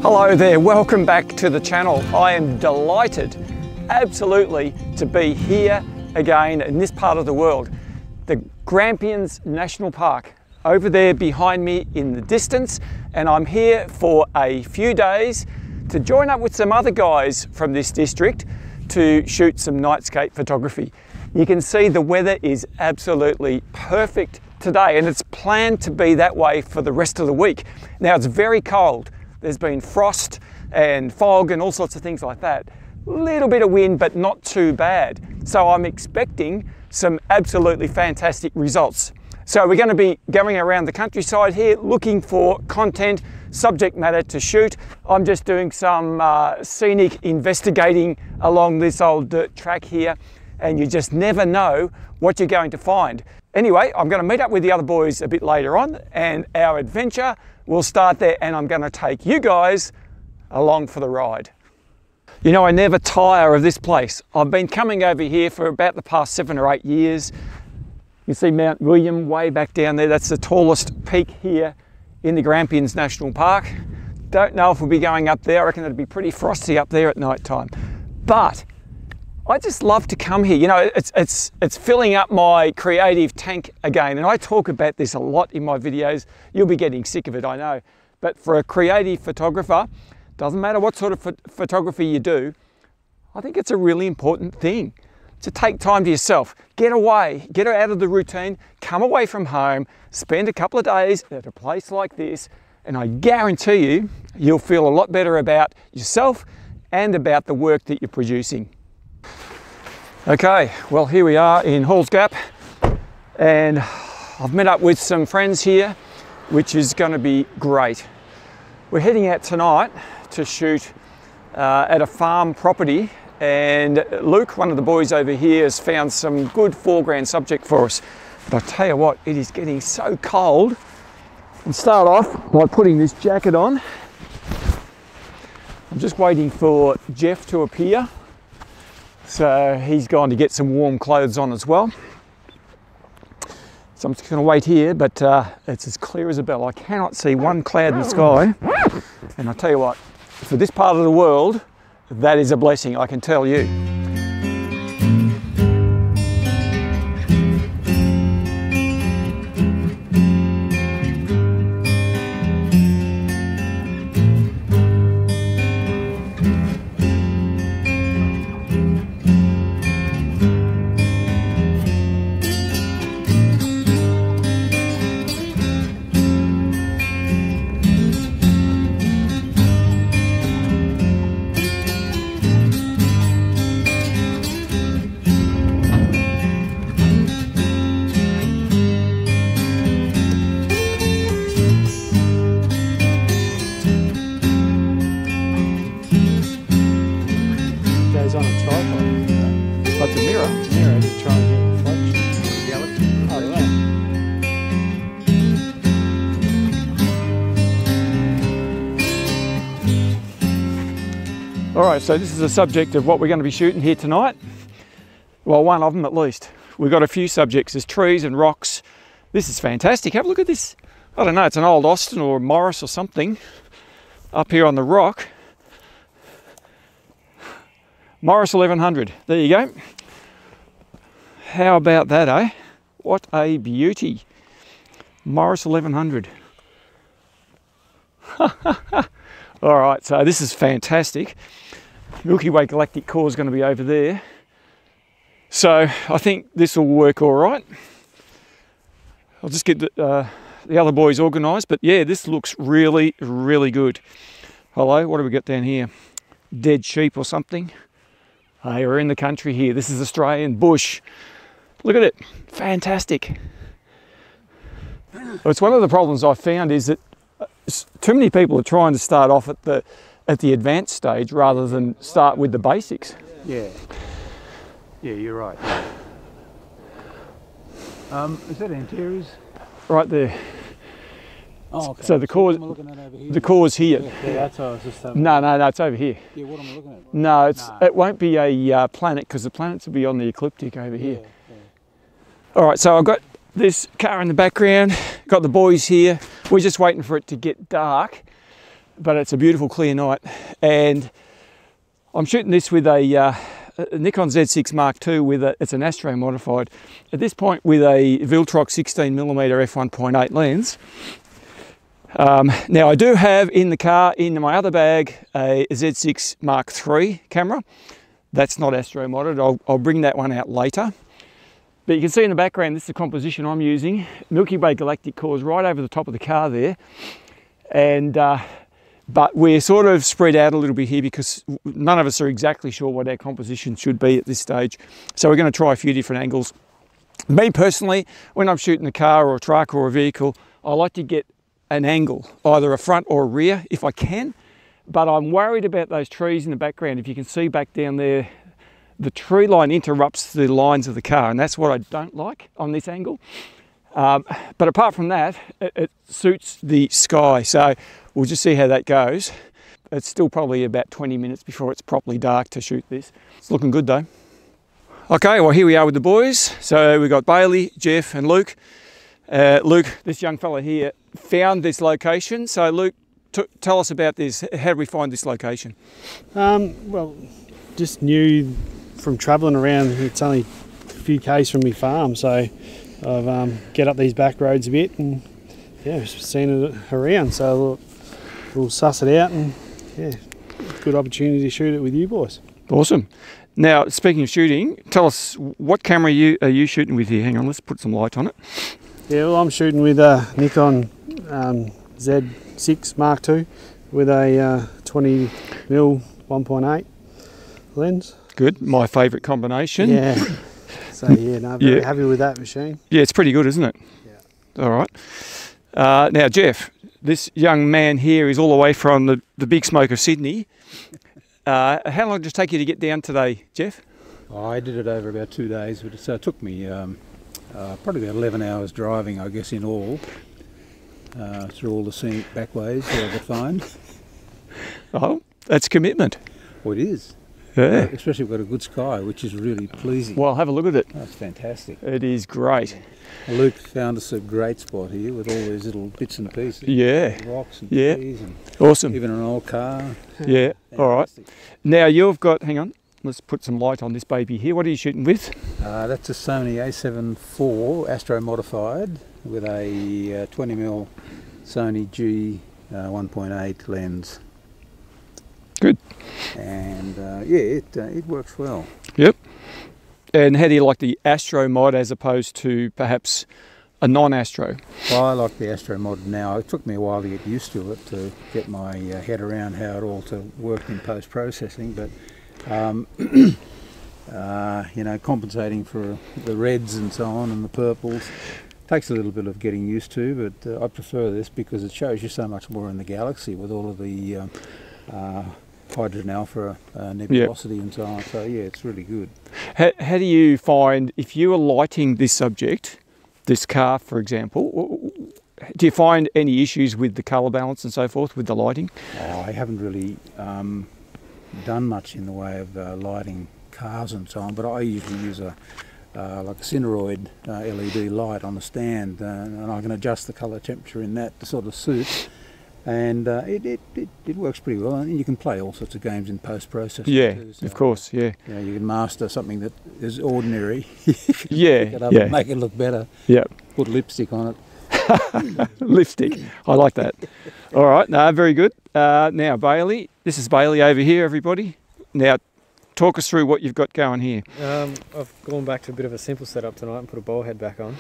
Hello there, welcome back to the channel. I am delighted, absolutely, to be here again in this part of the world. The Grampians National Park, over there behind me in the distance, and I'm here for a few days to join up with some other guys from this district to shoot some nightscape photography. You can see the weather is absolutely perfect today, and it's planned to be that way for the rest of the week. Now it's very cold. There's been frost and fog and all sorts of things like that. A little bit of wind, but not too bad. So I'm expecting some absolutely fantastic results. So we're going to be going around the countryside here looking for content, subject matter to shoot. I'm just doing some scenic investigating along this old dirt track here, and you just never know what you're going to find. Anyway, I'm going to meet up with the other boys a bit later on, and our adventure will start there, and I'm going to take you guys along for the ride. You know, I never tire of this place. I've been coming over here for about the past 7 or 8 years. You see Mount William way back down there. That's the tallest peak here in the Grampians National Park. Don't know if we'll be going up there. I reckon it'll be pretty frosty up there at night time. But I just love to come here. You know, it's filling up my creative tank again. And I talk about this a lot in my videos. You'll be getting sick of it, I know. But for a creative photographer, doesn't matter what sort of photography you do, I think it's a really important thing to take time to yourself. Get away, get out of the routine, come away from home, spend a couple of days at a place like this, and I guarantee you, you'll feel a lot better about yourself and about the work that you're producing. Okay, well, here we are in Halls Gap, and I've met up with some friends here, which is going to be great. We're heading out tonight to shoot at a farm property, and Luke, one of the boys over here, has found some good foreground subject for us. But I tell you what, it is getting so cold. And start off by putting this jacket on. I'm just waiting for Jeff to appear. So he's gone to get some warm clothes on as well. So I'm just going to wait here, but it's as clear as a bell. I cannot see one cloud in the sky. And I tell you what, for this part of the world, that is a blessing, I can tell you. On a tripod. That's a mirror to try and get reflection. Galaxy. Oh, yeah. Alright, so this is the subject of what we're going to be shooting here tonight. Well, one of them at least. We've got a few subjects. There's trees and rocks. This is fantastic. Have a look at this. I don't know, it's an old Austin or a Morris or something up here on the rock. Morris 1100, there you go. How about that, eh? What a beauty. Morris 1100. All right, so this is fantastic. Milky Way galactic core is going to be over there. So I think this will work all right. I'll just get the other boys organised, but yeah, this looks really, really good. Hello, what do we got down here? Dead sheep or something? Hey, we're in the country here. This is Australian bush. Look at it, fantastic. Well, it's one of the problems I've found is that too many people are trying to start off at the advanced stage rather than start with the basics. Yeah, yeah, you're right. Is that anteriors? Right there. Oh, okay. So the core's here. Yeah, that's what I was just No, it's over here. Yeah, what am I looking at? No, it won't be a planet, because the planets will be on the ecliptic over here. Yeah. All right, so I've got this car in the background, got the boys here. We're just waiting for it to get dark. but it's a beautiful clear night. And I'm shooting this with a Nikon Z6 Mark II with it's an Astro modified. At this point with a Viltrox 16mm f1.8 lens. Now I do have in the car, in my other bag, a Z6 Mark III camera. That's not Astro modded. I'll bring that one out later. But you can see in the background, this is the composition I'm using. Milky Way galactic cores right over the top of the car there. And but we're sort of spread out a little bit here because none of us are exactly sure what our composition should be at this stage. So we're going to try a few different angles. Me personally, when I'm shooting a car or a truck or a vehicle, I like to get an angle, either a front or a rear if I can. But I'm worried about those trees in the background. If you can see back down there, the tree line interrupts the lines of the car, and that's what I don't like on this angle. But apart from that, it suits the sky. So we'll just see how that goes. It's still probably about 20 minutes before it's properly dark to shoot this. It's looking good though. Okay, well here we are with the boys. So we've got Bailey, Jeff and Luke. Luke, this young fella here, found this location. So Luke, tell us about this. How did we find this location? Well, just knew from travelling around. It's only a few k's from my farm, so I've get up these back roads a bit and yeah, seen it around. So we'll suss it out and yeah, good opportunity to shoot it with you boys. Awesome. Now, speaking of shooting, tell us what camera are you shooting with here? Hang on, let's put some light on it. Yeah, well, I'm shooting with a Nikon Z6 Mark II with a 20mm 1.8 lens. Good, my favourite combination. Yeah. So yeah, no, very happy with that machine. Yeah, it's pretty good, isn't it? Yeah. All right. Now, Jeff, this young man here is all the way from the big smoke of Sydney. How long did it take you to get down today, Jeff? Oh, I did it over about 2 days, but it took me probably about 11 hours driving, I guess, in all, through all the scenic backways that I could find. Oh, that's commitment. Well, it is. Yeah. Especially if we've got a good sky, which is really pleasing. Well, have a look at it. That's fantastic. It is great. Luke found us a great spot here with all these little bits and pieces. Yeah. Rocks and yeah. trees and awesome. Even an old car. Yeah. All right. Now you've got, hang on, let's put some light on this baby here. What are you shooting with? That's a Sony A7 IV Astro modified with a 20mm Sony G 1.8 lens. Good. And yeah, it works well. Yep. And how do you like the Astro mod as opposed to perhaps a non-Astro? Well, I like the Astro mod now. It took me a while to get used to it, to get my head around how it all worked in post-processing, but you know, compensating for the reds and so on and the purples takes a little bit of getting used to, but I prefer this because it shows you so much more in the galaxy with all of the hydrogen alpha nebulosity and so on. So yeah, it's really good. How do you find, if you are lighting this subject, this car for example, do you find any issues with the colour balance and so forth with the lighting? Oh, I haven't really done much in the way of lighting cars and so on, but I usually use a like a Cineroid LED light on the stand, and I can adjust the colour temperature in that to sort of suit. And it works pretty well, and you can play all sorts of games in post-processing. Yeah, too, so, of course, yeah. You know, you can master something that is ordinary. Yeah, pick it up yeah. and make it look better. Yeah. Put lipstick on it. Lipstick, I like that. All right, no, very good. Now Bailey, this is Bailey over here, everybody. Now, talk us through what you've got going here. I've gone back to a bit of a simple setup tonight and put a ball head back on.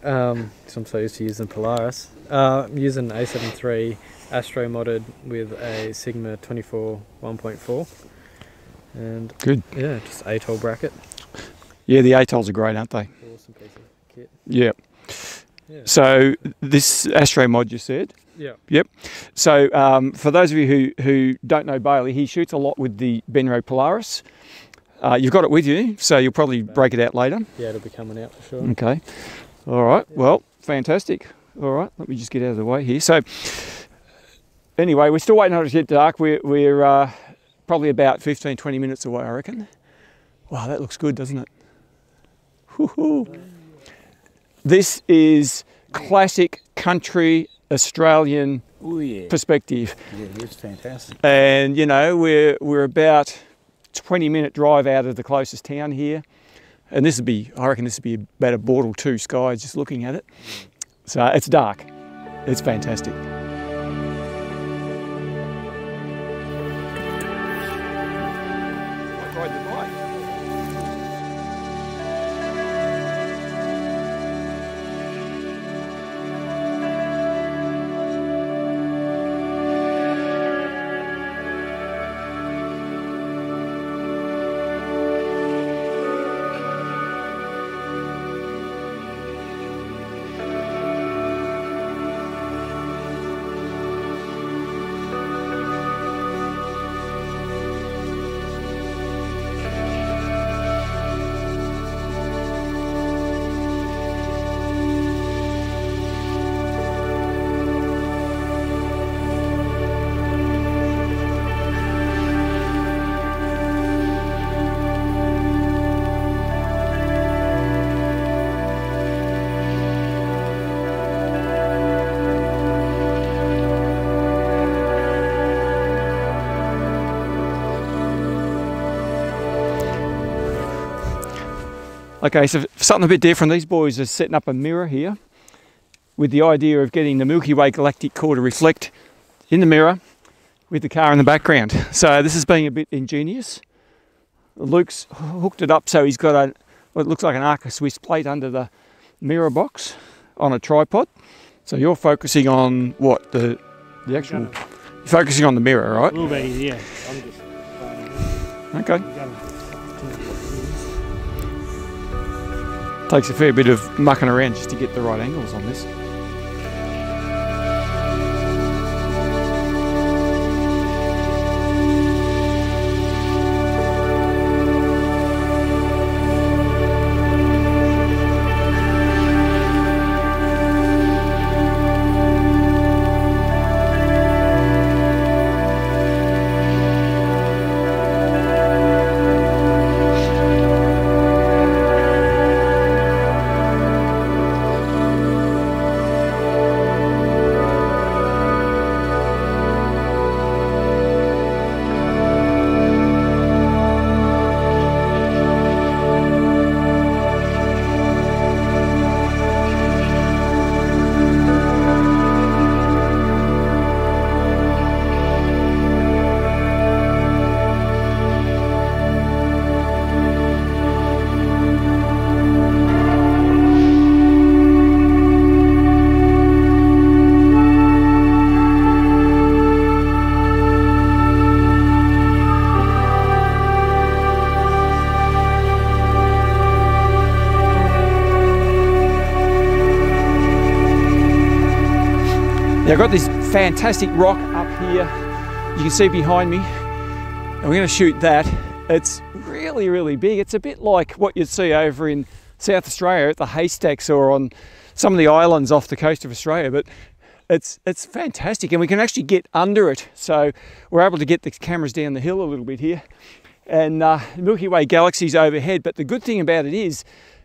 So I'm so used to using Polaris. I'm using A7 III Astro modded with a Sigma 24 1.4, and good. Yeah, just ATOL bracket. Yeah, the ATOLs are great, aren't they? Awesome piece of kit. Yeah. Yeah. So this Astro mod, you said? Yeah. Yep. So for those of you who don't know Bailey, he shoots a lot with the Benro Polaris. You've got it with you, so you'll probably break it out later. Yeah, it'll be coming out for sure. Okay. All right. Yeah. Well, fantastic. All right. Let me just get out of the way here. So anyway, we're still waiting on it to get dark. We're probably about 15, 20 minutes away, I reckon. Wow, that looks good, doesn't it? Woo-hoo. This is classic country Australian Oh yeah. perspective. Yeah, it's fantastic. And you know, we're about 20-minute drive out of the closest town here, and this would be, I reckon, this would be about a board or two sky just looking at it. So it's dark. It's fantastic. Okay, so something a bit different. These boys are setting up a mirror here with the idea of getting the Milky Way galactic core to reflect in the mirror with the car in the background. So this is being a bit ingenious. Luke's hooked it up so he's got what looks like an Arca Swiss plate under the mirror box on a tripod. So you're focusing on what? The actual... You're focusing on the mirror, right? A little bit, yeah. I'm just... Okay. Takes a fair bit of mucking around just to get the right angles on this. Now I've got this fantastic rock up here, you can see behind me, and we're going to shoot that. It's really, really big. It's a bit like what you'd see over in South Australia at the haystacks or on some of the islands off the coast of Australia, but it's fantastic, and we can actually get under it. So we're able to get the cameras down the hill a little bit here, and the Milky Way galaxy's overhead. But the good thing about it is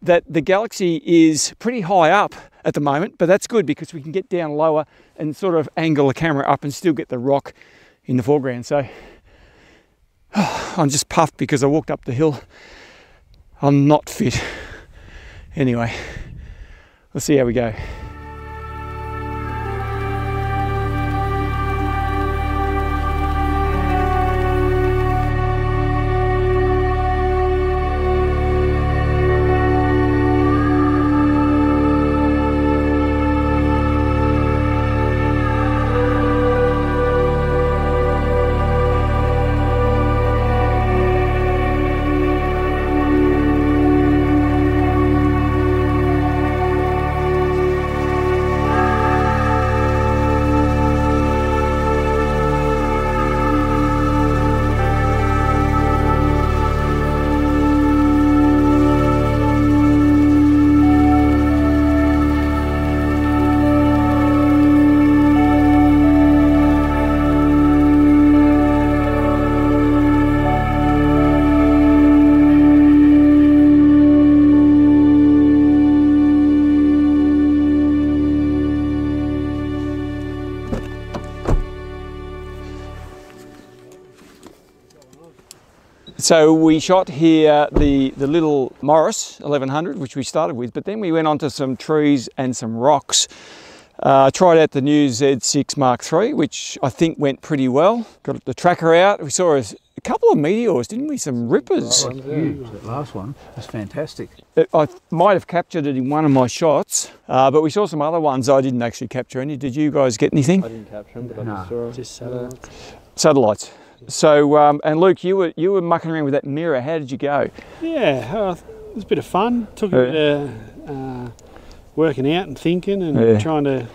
that the galaxy is pretty high up at the moment, but that's good because we can get down lower and sort of angle the camera up and still get the rock in the foreground. So I'm just puffed because I walked up the hill. I'm not fit. Anyway, let's see how we go. So we shot here the little Morris 1100, which we started with, but then we went on to some trees and some rocks. Tried out the new Z6 Mark III, which I think went pretty well. Got the tracker out. We saw a couple of meteors, didn't we? Some rippers. Oh, huge, that last one. That's fantastic. I might have captured it in one of my shots, but we saw some other ones. I didn't actually capture any. Did you guys get anything? I didn't capture them, but I just saw them. Just satellites. Satellites. So, and Luke, you were mucking around with that mirror. How did you go? Yeah, it was a bit of fun. Took a bit of working out and thinking and trying to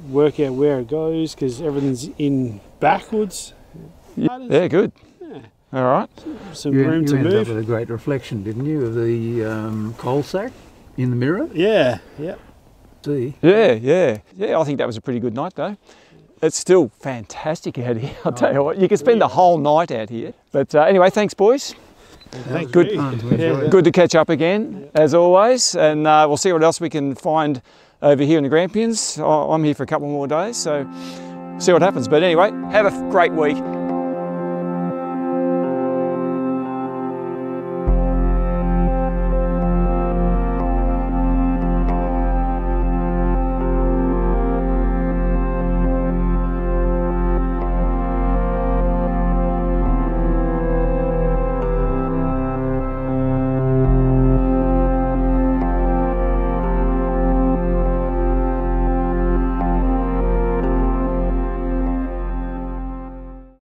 work out where it goes because everything's in backwards. Yeah, good. Yeah. All right. Some room to You ended up move. with a great reflection, didn't you, of the coal sack in the mirror? Yeah, yeah. See? Yeah. I think that was a pretty good night, though. It's still fantastic out here. I'll tell you what, you could spend the whole night out here. But anyway, thanks, boys. Thank Good. you. Good to catch up again, as always. And we'll see what else we can find over here in the Grampians. I'm here for a couple more days, so see what happens. But anyway, have a great week.